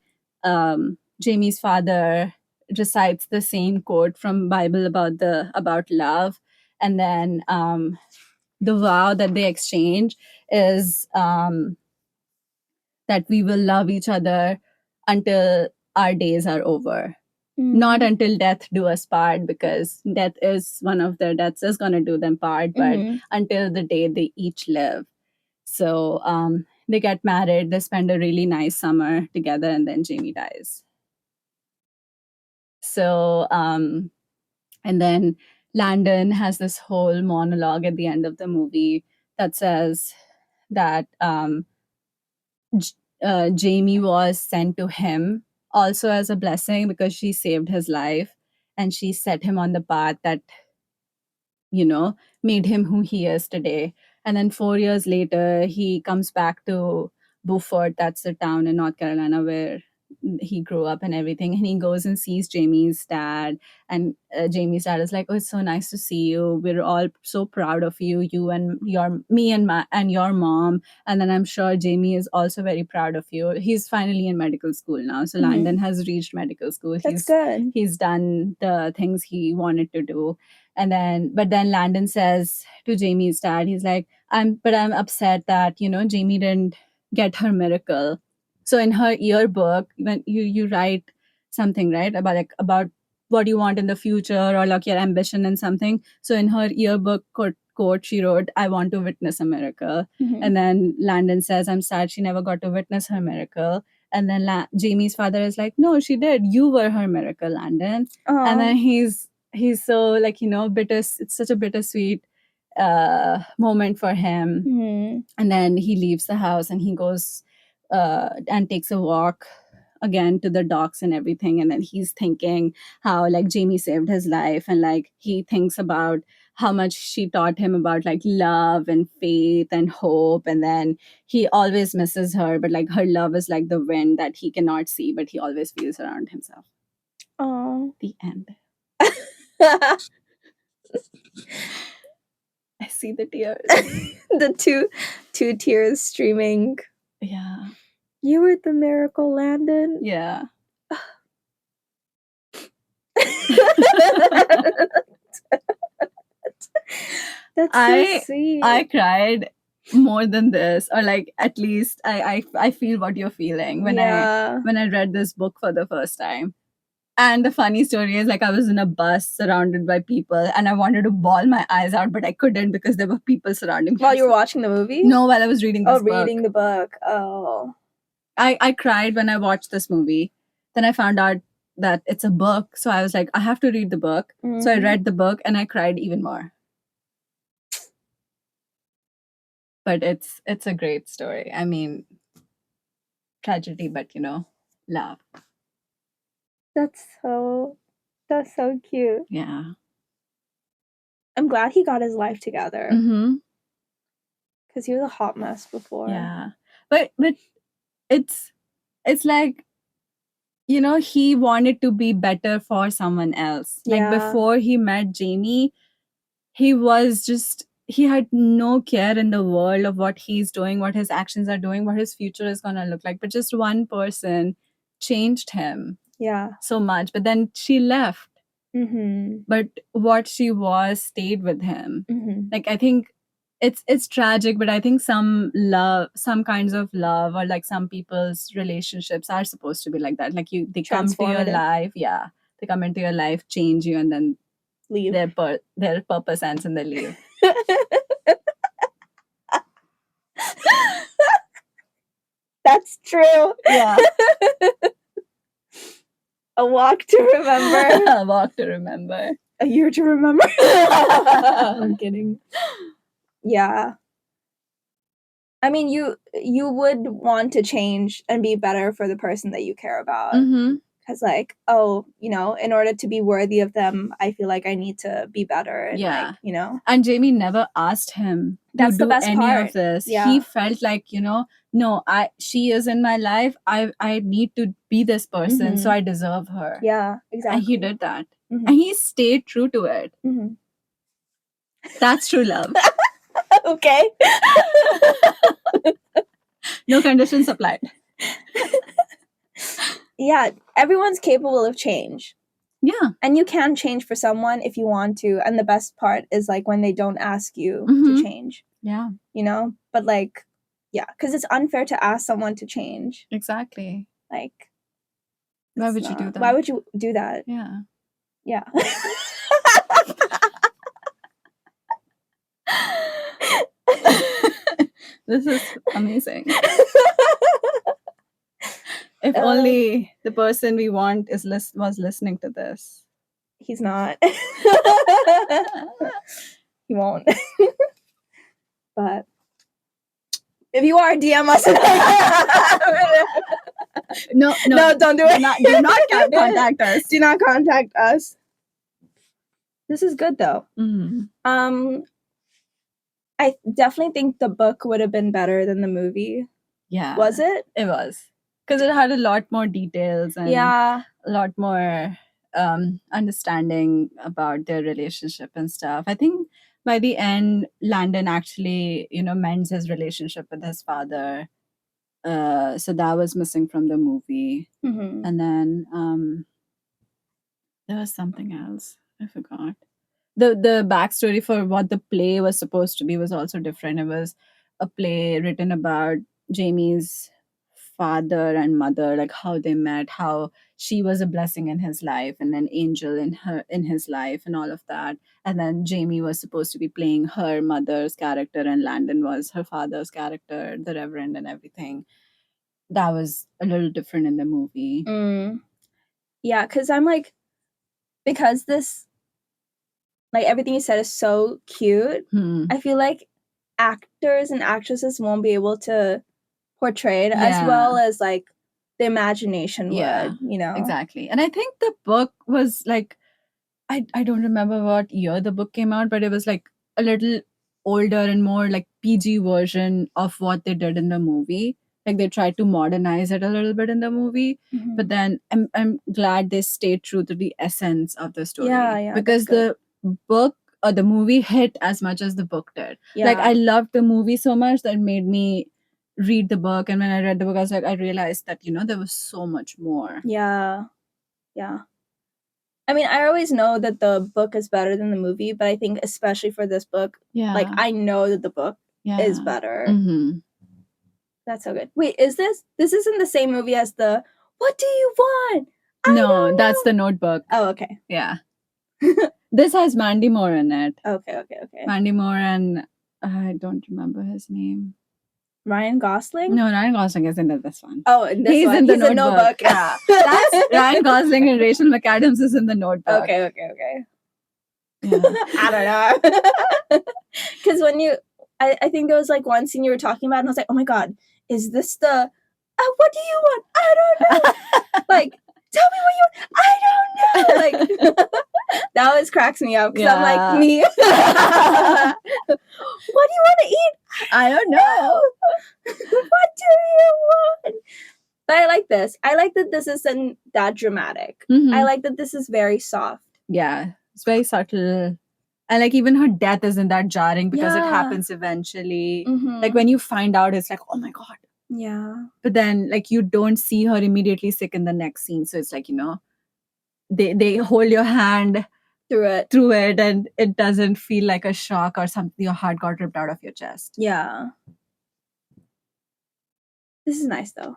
Jamie's father recites the same quote from Bible about love, and then the vow that they exchange is that we will love each other until our days are over. Not until death do us part, because death is one of their deaths is going to do them part, but until the day they each live. So they get married, they spend a really nice summer together, and then Jamie dies. So and then Landon has this whole monologue at the end of the movie that says that Jamie was sent to him also as a blessing, because she saved his life and she set him on the path that made him who he is today. And then 4 years later, he comes back to Beaufort. That's the town in North Carolina where he grew up and everything. And he goes and sees Jamie's dad. And Jamie's dad is like, "Oh, it's so nice to see you. We're all so proud of you. You and me and your mom." And then I'm sure Jamie is also very proud of you. He's finally in medical school now. So Landon has reached medical school. That's good. He's done the things he wanted to do. But then Landon says to Jamie's dad, he's like, I'm upset that, Jamie didn't get her miracle. So in her yearbook, when you write something, right, about what you want in the future, or like your ambition and something. So in her yearbook quote, she wrote, "I want to witness a miracle." And then Landon says, "I'm sad she never got to witness her miracle." And then Jamie's father is like, "No, she did. You were her miracle, Landon." And then he's so like bitter. It's such a bittersweet moment for him. And then he leaves the house and he goes and takes a walk again to the docks and everything. And then he's thinking how like Jamie saved his life, and like he thinks about how much she taught him about like love and faith and hope. And then he always misses her, but like her love is like the wind that he cannot see, but he always feels around himself. The end. I see the tears. The two tears streaming. Yeah. You were the miracle, Landon. Yeah. That's so sweet. I cried more than this, or like at least I feel what you're feeling when I read this book for the first time. And the funny story is, like, I was in a bus surrounded by people and I wanted to bawl my eyes out, but I couldn't because there were people surrounding me. While you were watching the movie? No, while I was reading this book. Reading the book. Oh. I cried when I watched this movie. Then I found out that it's a book. So I was like, I have to read the book. So I read the book and I cried even more. But it's a great story. I mean, tragedy, but love. That's so cute. Yeah. I'm glad he got his life together Mm-hmm. because he was a hot mess before. Yeah. But it's like, he wanted to be better for someone else. Like before he met Jamie, he had no care in the world of what he's doing, what his actions are doing, what his future is going to look like. But just one person changed him so much. But then she left. Mm-hmm. But what she was stayed with him. Mm-hmm. Like, I think it's tragic, but I think some kinds of love, or like some people's relationships are supposed to be like that. Like they come to your life, they come into your life, change you, and then leave. Their purpose ends and they leave. That's true. Yeah. A walk to remember. A walk to remember. A year to remember. I'm kidding. Yeah. I mean, you would want to change and be better for the person that you care about. Mm-hmm. Because, like, in order to be worthy of them, I feel like I need to be better. And, like, And Jamie never asked him to do any of this. Yeah. He felt like, no, she is in my life. I need to be this person, so I deserve her. Yeah, exactly. And he did that. Mm-hmm. And he stayed true to it. Mm-hmm. That's true love. Okay. No conditions applied. Yeah, everyone's capable of change. Yeah. And you can change for someone if you want to. And the best part is, like, when they don't ask you to change. Yeah. But, like, yeah, because it's unfair to ask someone to change. Exactly. Like, why would you do that? Why would you do that? Yeah. Yeah. This is amazing. If only the person we want was listening to this. He's not. He won't. But if you are, DM us. No, don't do it. Do not contact us. Do not contact us. This is good though. Mm-hmm. I definitely think the book would have been better than the movie. Yeah. Was it? It was. Because it had a lot more details and a lot more understanding about their relationship and stuff. I think by the end, Landon actually, mends his relationship with his father. So that was missing from the movie. Mm-hmm. And then there was something else. I forgot. The backstory for what the play was supposed to be was also different. It was a play written about Jamie's father and mother, like how they met, how she was a blessing in his life and an angel in his life and all of that. And then Jamie was supposed to be playing her mother's character and Landon was her father's character, the Reverend and everything. That was a little different in the movie. Yeah, because I'm like, because this, like, everything you said is so cute, I feel like actors and actresses won't be able to portray it as well as, like, the imagination would, Exactly. And I think the book was like, I don't remember what year the book came out, but it was like a little older and more like PG version of what they did in the movie. Like they tried to modernize it a little bit in the movie, but then I'm glad they stayed true to the essence of the story. Yeah, because the book or the movie hit as much as the book did. Yeah. Like I loved the movie so much that made me read the book, and when I read the book, I was like, I realized that there was so much more. Yeah. I mean, I always know that the book is better than the movie, but I think especially for this book, like I know that the book is better. Mm-hmm. That's so good. Wait, is this isn't the same movie as the What Do You Want? No, that's The Notebook. Oh, okay. Yeah. This has Mandy Moore in it. Okay. Mandy Moore and I don't remember his name. Ryan Gosling? No, Ryan Gosling is in this one. Oh, in this one. In the Notebook. Yeah. That's Ryan Gosling and Rachel McAdams is in The Notebook. Okay. Yeah. I don't know. Because when I think there was like one scene you were talking about, and I was like, oh my god, is this the what do you want? I don't know. Like, tell me what you want. I don't know. Like, that always cracks me up because I'm like, me. What do you want to eat? I don't know. What do you want? But I like this. I like that this isn't that dramatic. I like that this is very soft. Yeah, it's very subtle. And like even her death isn't that jarring because it happens eventually. Like when you find out, it's like, oh my God. Yeah. But then like you don't see her immediately sick in the next scene. So it's like, they hold your hand through it and it doesn't feel like a shock or something. Your heart got ripped out of your chest. Yeah. This is nice though.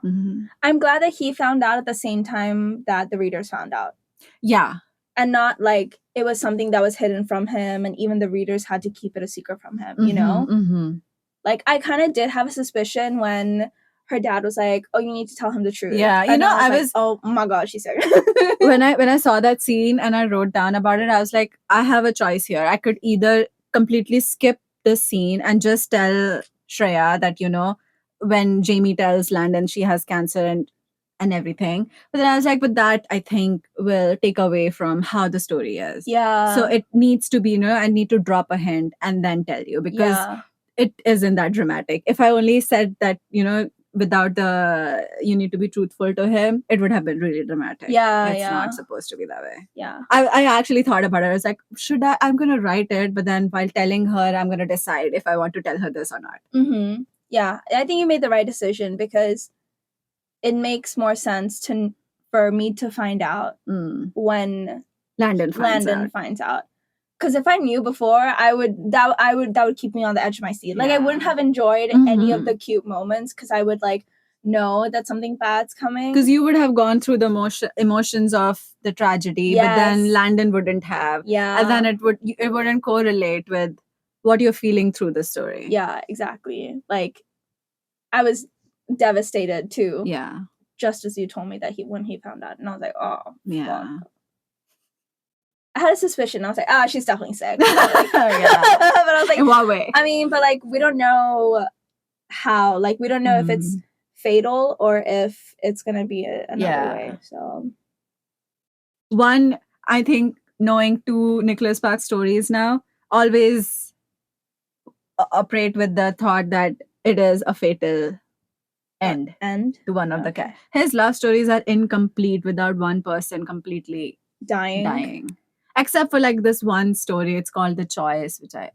I'm glad that he found out at the same time that the readers found out. Yeah. And not like it was something that was hidden from him and even the readers had to keep it a secret from him, you know? Like I kind of did have a suspicion when her dad was like, oh, you need to tell him the truth. Yeah, I was oh my God, she said. when I saw that scene and I wrote down about it, I was like, I have a choice here. I could either completely skip this scene and just tell Shreya that, when Jamie tells Landon she has cancer and everything. But then I was like, but that I think will take away from how the story is. Yeah. So it needs to be, I need to drop a hint and then tell you because it isn't that dramatic. If I only said that, without the you need to be truthful to him, it would have been really dramatic. Yeah. It's not supposed to be that way. Yeah. I actually thought about it. I was like, I'm gonna write it, but then while telling her, I'm gonna decide if I want to tell her this or not. Yeah, I think you made the right decision because it makes more sense for me to find out when Landon finds out. Because if I knew before, that would keep me on the edge of my seat. Like I wouldn't have enjoyed any of the cute moments because I would like know that something bad's coming. Because you would have gone through the emotions of the tragedy, but then Landon wouldn't have. Yeah, and then it wouldn't correlate with what you're feeling through the story. Yeah, exactly. Like I was devastated too. Yeah. Just as you told me that when he found out, and I was like, oh, yeah. Fuck. I had a suspicion. I was like, she's definitely sick. But I was like, in what way? I mean, but like, we don't know how. Like, we don't know if it's fatal or if it's gonna be another way. So, one, I think knowing two Nicholas Sparks stories now, always operate with the thought that it is a fatal end to one of the characters. His love stories are incomplete without one person completely dying. Except for like this one story, it's called The Choice, which I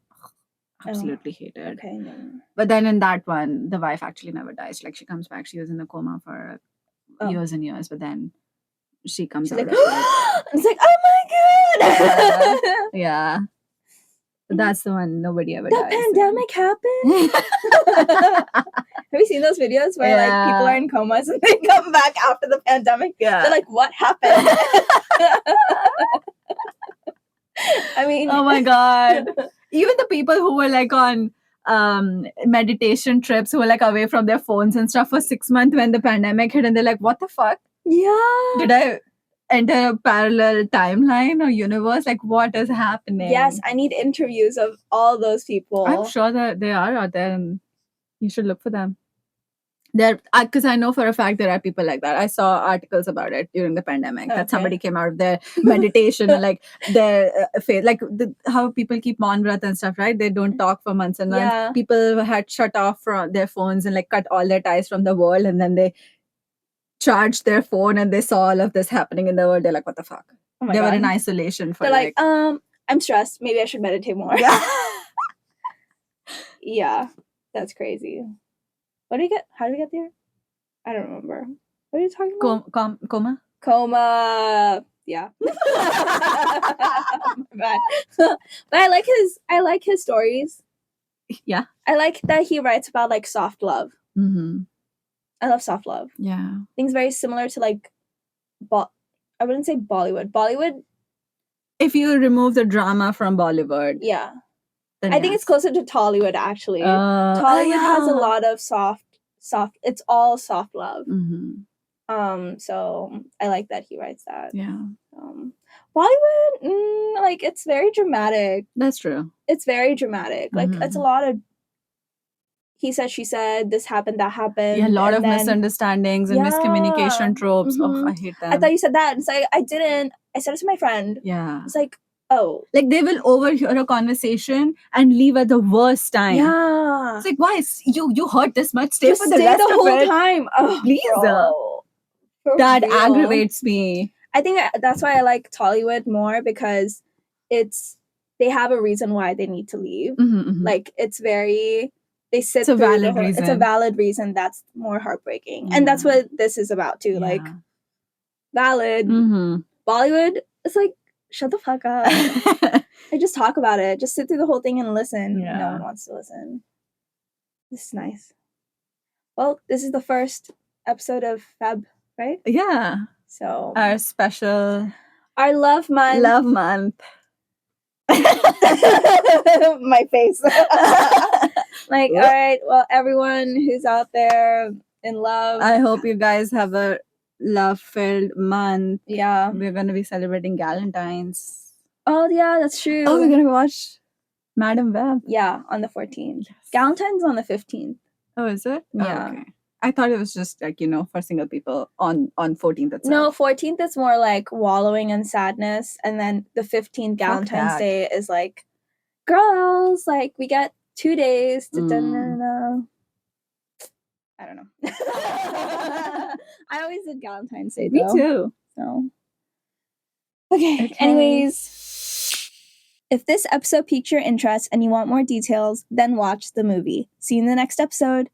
absolutely hated. Okay, no. But then in that one, the wife actually never dies. Like she comes back, she was in a coma for years and years, but then she comes out of it. It's like, oh my God! Yeah. That's the one nobody ever dies. The pandemic happened. Have you seen those videos where like people are in comas and they come back after the pandemic? Yeah. They're like, what happened? I mean, oh my God. Even the people who were like on meditation trips, who were like away from their phones and stuff for 6 months when the pandemic hit, and they're like, what the fuck? Yeah. Did I enter a parallel timeline or universe? Like, what is happening? Yes, I need interviews of all those people. I'm sure that they are out there and you should look for them. Because I know for a fact there are people like that. I saw articles about it during the pandemic that somebody came out of their meditation and like their faith, like how people keep Monvrat and stuff, right? They don't talk for months and months. Yeah. People had shut off from their phones and like cut all their ties from the world, and then they charged their phone and they saw all of this happening in the world. They're like, what the fuck? Oh my they God. were in isolation for They're like, I'm stressed. Maybe I should meditate more. Yeah. Yeah, that's crazy. How do we get there? I don't remember. What are you talking about? Coma? Coma. Yeah. But I like his stories. Yeah. I like that he writes about like soft love. I love soft love. Yeah. Things very similar to like I wouldn't say Bollywood. Bollywood, if you remove the drama from Bollywood. Yeah. I think it's closer to Tollywood actually. Tollywood has a lot of soft. It's all soft love. So I like that he writes that. Yeah. Bollywood, like it's very dramatic. That's true. It's very dramatic. Like it's a lot of. he said, she said, this happened, that happened. Yeah, a lot and of then, misunderstandings and miscommunication tropes. Oh, I hate them. I thought you said that. It's like, I didn't. I said it to my friend. Yeah. It's like, oh. Like, they will overhear a conversation and leave at the worst time. Yeah. It's like, why? You hurt this much? Stay Just for the stay rest the of whole it. time. Oh, Please. bro. For That real. aggravates me. I think that's why I like Tollywood more, because they have a reason why they need to leave. Like, it's very, they sit through the whole, it's a valid reason that's more heartbreaking. And that's what this is about too. Like, valid. Bollywood, it's like, shut the fuck up. I just talk about it. Just sit through the whole thing and listen. No one wants to listen. This is nice. Well, this is the first episode of Feb, right? Yeah. So our special, our love month. Love month. My face. Like, all right, well, everyone who's out there in love, I hope you guys have a love-filled month. Yeah. We're going to be celebrating Galentine's. Oh, yeah, that's true. Oh, we're going to watch Madam Web. Yeah, on the 14th. Yes. Galentine's on the 15th. Oh, is it? Yeah. Oh, okay. I thought it was just like, for single people on 14th itself. No, 14th is more like wallowing in sadness. And then the 15th, Galentine's Day, is like, girls, like, we got 2 days to I don't know. I always did Galentine's Day, though. Me too. So, okay. Anyways, if this episode piqued your interest and you want more details, then watch the movie. See you in the next episode.